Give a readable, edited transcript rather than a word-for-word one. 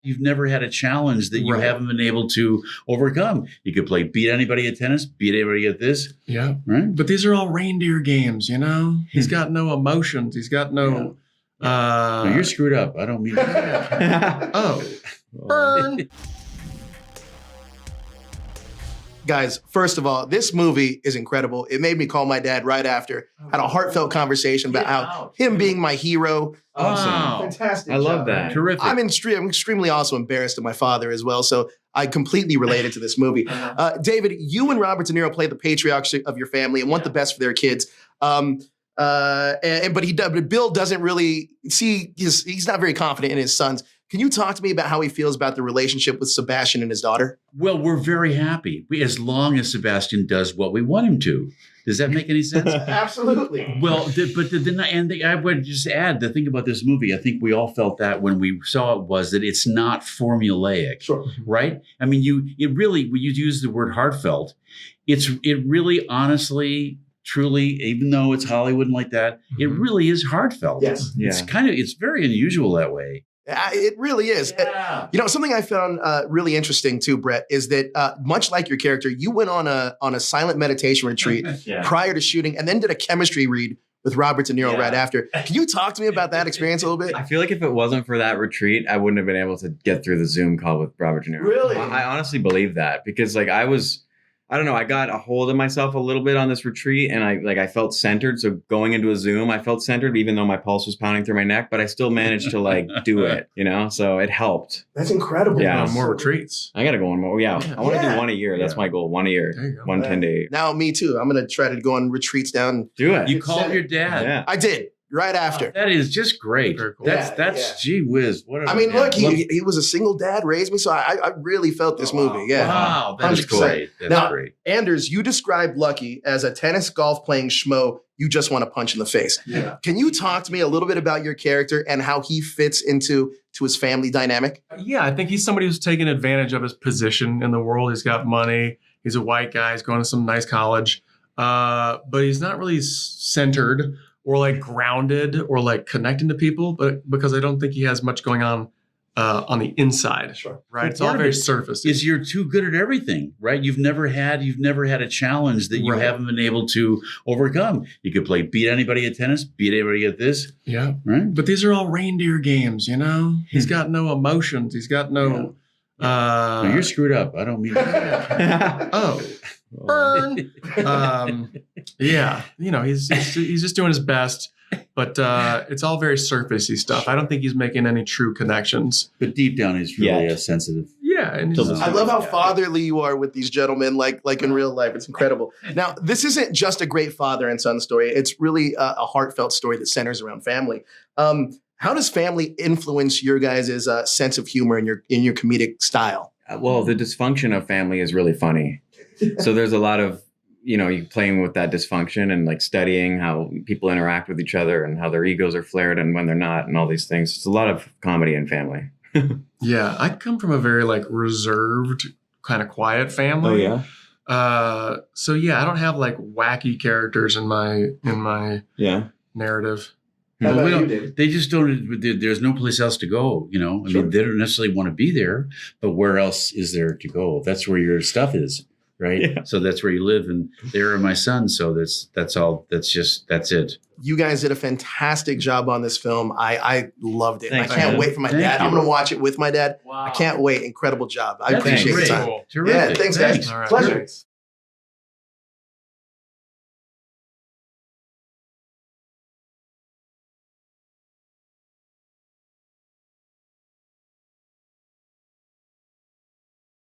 You've never had a challenge that you haven't been able to overcome. You could beat anybody at tennis, beat anybody at this. Yeah. Right. But these are all reindeer games, you know? He's got no emotions. He's got no... No, you're screwed up. I don't mean that. Oh. Burn. Guys, first of all, this movie is incredible. It made me call my dad right after. Had a heartfelt conversation about how him being my hero. Awesome. Fantastic. I love job. that. Terrific. I'm extremely also embarrassed of my father as well. So I completely related to this movie. David, you and Robert De Niro play the patriarchs of your family and want the best for their kids. But Bill doesn't really see he's not very confident in his sons. Can you talk to me about how he feels about the relationship with Sebastian and his daughter? Well, we're very happy as long as Sebastian does what we want him to. Does that make any sense? Absolutely. Well, I would just add the thing about this movie. I think we all felt that when we saw it was that it's not formulaic, right? I mean, when you use the word heartfelt, it really, honestly, truly, even though it's Hollywood and like that, it really is heartfelt. Yes. It's very unusual that way. It really is. Yeah. Something I found really interesting too, Brett, is that much like your character, you went on a silent meditation retreat prior to shooting and then did a chemistry read with Robert De Niro right after. Can you talk to me about that experience a little bit? I feel like if it wasn't for that retreat, I wouldn't have been able to get through the Zoom call with Robert De Niro. Really? I honestly believe that because I don't know, I got a hold of myself a little bit on this retreat and I felt centered. So going into a Zoom, I felt centered even though my pulse was pounding through my neck, but I still managed to do it, so it helped. That's incredible. Yeah. More retreats. I got to go on more. Yeah. I want to do one a year. That's my goal. 1 a year. There you go. 1 10-day. Now me too. I'm going to try to go on retreats down. Do it. You called your dad. Yeah. I did. Right after. That is just great. Very cool. That's gee whiz. What I mean, look, he was a single dad, raised me, so I really felt this movie. Yeah. Wow, that's 100%. great. That's great. Anders, you described Lucky as a tennis golf playing schmo you just want to punch in the face. Yeah. Can you talk to me a little bit about your character and how he fits into his family dynamic? Yeah, I think he's somebody who's taking advantage of his position in the world. He's got money. He's a white guy. He's going to some nice college. But he's not really centered or grounded or connecting to people, but because I don't think he has much going on the inside. Sure. Right. It's all very surface. Is you're too good at everything, right? You've never had a challenge that you haven't been able to overcome. You could beat anybody at tennis, beat anybody at this. Yeah. Right. But these are all reindeer games, He's got no emotions. He's got no. No, you're screwed up. I don't mean that. Oh. Burn. Yeah. He's just doing his best. But it's all very surfacey stuff. I don't think he's making any true connections. But deep down, he's really sensitive. Yeah. And I love how fatherly you are with these gentlemen, like in real life. It's incredible. Now, this isn't just a great father and son story. It's really a heartfelt story that centers around family. How does family influence your guys' sense of humor and your comedic style? Well, the dysfunction of family is really funny. So there's a lot of, you playing with that dysfunction and studying how people interact with each other and how their egos are flared and when they're not and all these things. It's a lot of comedy in family. Yeah. I come from a very reserved, kind of quiet family. Oh, yeah. So yeah, I don't have wacky characters in my narrative. They just don't. There's no place else to go. I mean, they don't necessarily want to be there, but where else is there to go? That's where your stuff is, right? Yeah. So that's where you live, and there are my sons. So that's all. That's it. You guys did a fantastic job on this film. I loved it. Thanks, I can't man. wait for my Thank dad. you. I'm going to watch it with my dad. Wow. I can't wait. Incredible job. I That's appreciate the great. time. Cool. Terrific. Yeah, thanks, guys. All right. Pleasure.